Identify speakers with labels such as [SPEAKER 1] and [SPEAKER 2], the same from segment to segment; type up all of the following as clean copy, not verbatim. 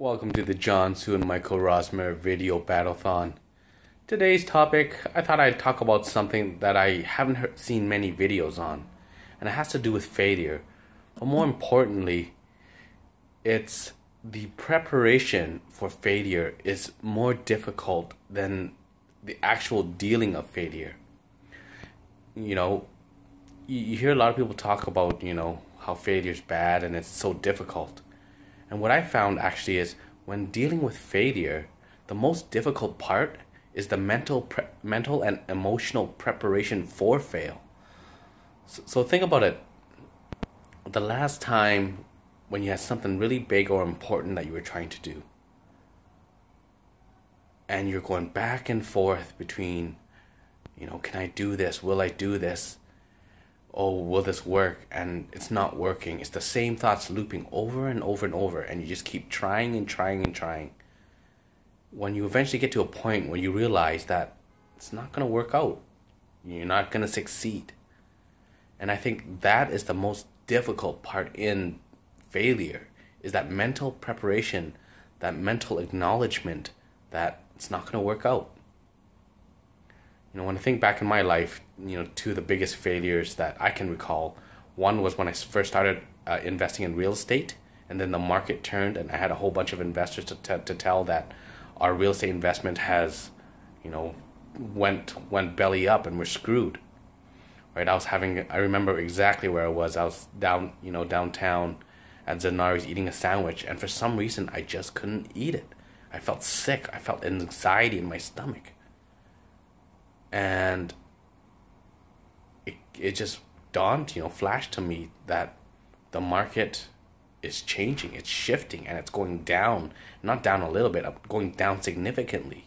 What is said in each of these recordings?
[SPEAKER 1] Welcome to the John Sue and Michael Rosmer video battlethon. Today's topic, I thought I'd talk about something that I haven't seen many videos on, and it has to do with failure. But more importantly, it's the preparation for failure is more difficult than the actual dealing of failure. You know, you hear a lot of people talk about, how failure's bad and it's so difficult. And what I found actually is when dealing with failure, the most difficult part is the mental and emotional preparation for fail. So think about it. The last time when you had something really big or important that you were trying to do, and you're going back and forth between, can I do this? Will I do this? Oh, will this work? And it's not working. It's the same thoughts looping over and over and over, and you just keep trying and trying and trying. When you eventually get to a point where you realize that it's not going to work out, you're not going to succeed. And I think that is the most difficult part in failure, is that mental preparation, that mental acknowledgement that it's not going to work out. When I think back in my life, two of the biggest failures that I can recall, one was when I first started investing in real estate, and then the market turned, and I had a whole bunch of investors to tell that our real estate investment has, went belly up and we're screwed. Right? I remember exactly where I was. I was downtown at Zanari's eating a sandwich, and for some reason I just couldn't eat it. I felt sick. I felt anxiety in my stomach. And it just dawned, flashed to me that the market is changing, it's shifting, and it's going down. Not down a little bit, going down significantly.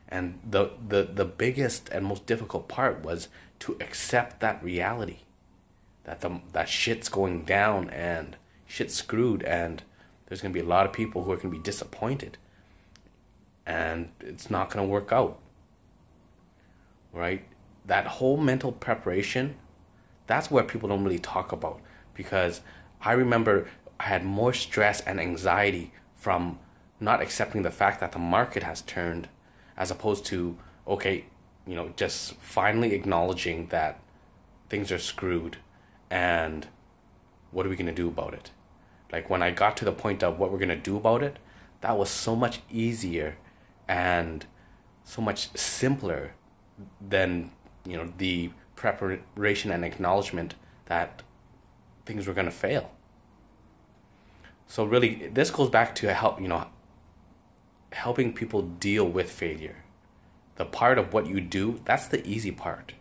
[SPEAKER 1] And the biggest and most difficult part was to accept that reality, that shit's going down and shit's screwed, and there's going to be a lot of people who are going to be disappointed, and it's not going to work out. Right? That whole mental preparation, that's what people don't really talk about, because I remember I had more stress and anxiety from not accepting the fact that the market has turned, as opposed to, just finally acknowledging that things are screwed and what are we going to do about it? Like when I got to the point of what we're going to do about it, that was so much easier and so much simpler than the preparation and acknowledgement that things were going to fail. So really, this goes back to helping people deal with failure. The part of what you do, that's the easy part.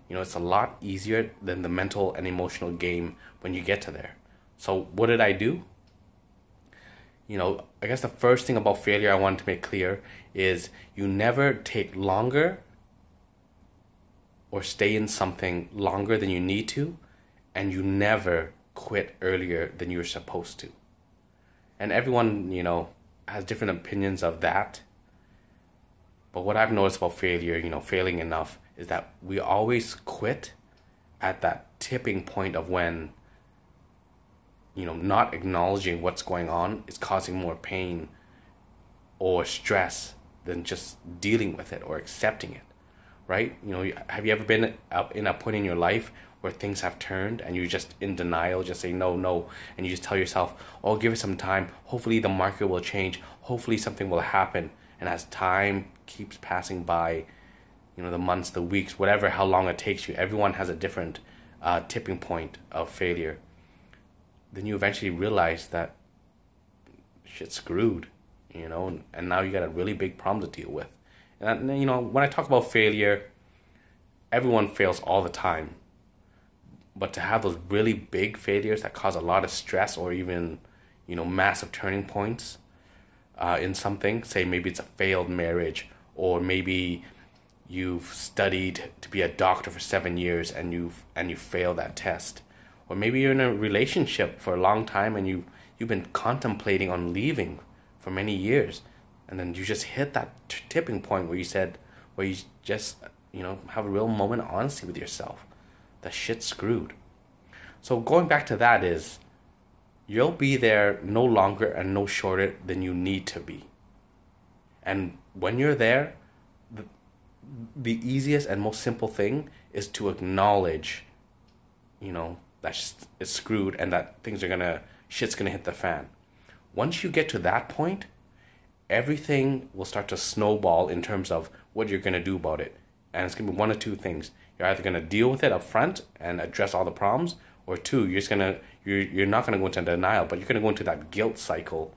[SPEAKER 1] It's a lot easier than the mental and emotional game when you get to there. So what did I do? I guess the first thing about failure I wanted to make clear is you never take longer or stay in something longer than you need to, and you never quit earlier than you're supposed to. And everyone, has different opinions of that. But what I've noticed about failure, failing enough, is that we always quit at that tipping point of when, not acknowledging what's going on is causing more pain or stress than just dealing with it or accepting it. Right? Have you ever been in a point in your life where things have turned and you're just in denial, just say no, and you just tell yourself, oh, give it some time. Hopefully the market will change. Hopefully something will happen. And as time keeps passing by, the months, the weeks, whatever, how long it takes you, everyone has a different tipping point of failure. Then you eventually realize that shit's screwed, and now you got a really big problem to deal with. And, when I talk about failure, everyone fails all the time. But to have those really big failures that cause a lot of stress or even, massive turning points in something, say maybe it's a failed marriage, or maybe you've studied to be a doctor for 7 years and you fail that test. Or maybe you're in a relationship for a long time and you've been contemplating on leaving for many years. And then you just hit that tipping point where you just, have a real moment of honesty with yourself. The shit's screwed. So going back to that is, you'll be there no longer and no shorter than you need to be. And when you're there, the, the easiest and most simple thing is to acknowledge, that it's screwed and that shit's gonna hit the fan. Once you get to that point, everything will start to snowball in terms of what you're gonna do about it. And it's gonna be one of two things. You're either gonna deal with it up front and address all the problems, or two, you're not gonna go into denial, but you're gonna go into that guilt cycle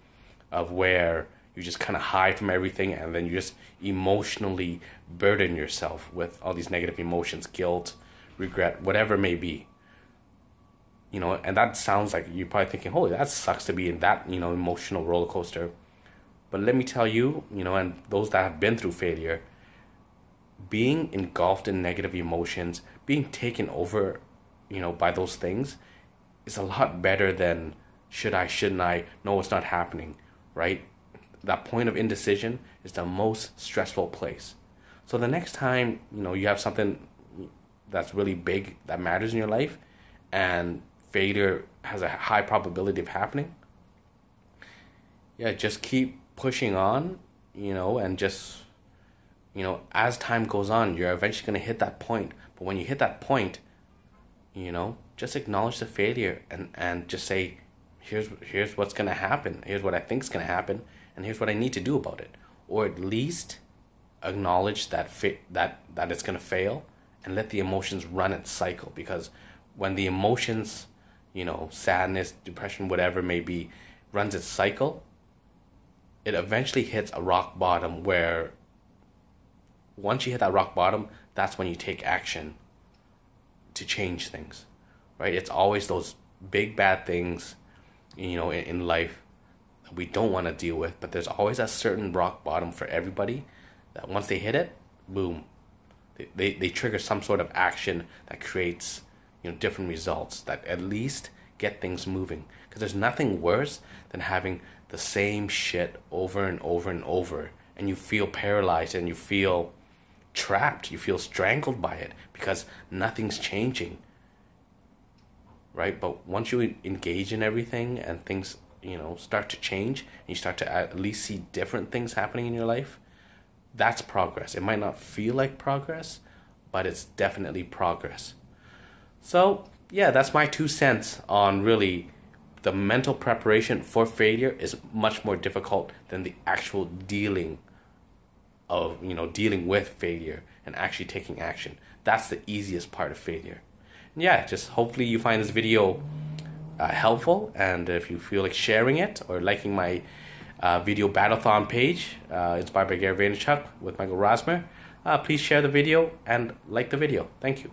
[SPEAKER 1] of where you just kind of hide from everything, and then you just emotionally burden yourself with all these negative emotions, guilt, regret, whatever it may be. And that sounds like you're probably thinking, holy, that sucks to be in that, emotional roller coaster. But let me tell you, and those that have been through failure, being engulfed in negative emotions, being taken over, by those things is a lot better than should I, shouldn't I, no, it's not happening, right? That point of indecision is the most stressful place. So the next time, you have something that's really big that matters in your life and failure has a high probability of happening, just keep pushing on, and just, as time goes on, you're eventually going to hit that point. But when you hit that point, just acknowledge the failure and just say, here's what's going to happen. Here's what I think is going to happen. And here's what I need to do about it. Or at least acknowledge that it's going to fail and let the emotions run its cycle. Because when the emotions, sadness, depression, whatever it may be, runs its cycle, it eventually hits a rock bottom where once you hit that rock bottom, that's when you take action to change things, right? It's always those big bad things, in life that we don't want to deal with, but there's always a certain rock bottom for everybody that once they hit it, boom, they trigger some sort of action that creates, different results that at least get things moving. Because there's nothing worse than having the same shit over and over and over, and you feel paralyzed and you feel trapped, you feel strangled by it because nothing's changing, right? But once you engage in everything and things, start to change, and you start to at least see different things happening in your life, that's progress. It might not feel like progress, but it's definitely progress. So yeah, that's my 2 cents on really the mental preparation for failure is much more difficult than the actual dealing with failure and actually taking action. That's the easiest part of failure. And just hopefully you find this video helpful, and if you feel like sharing it or liking my video Battleathon page, inspired by Gary Vaynerchuk with Michael Rosmer, please share the video and like the video. Thank you.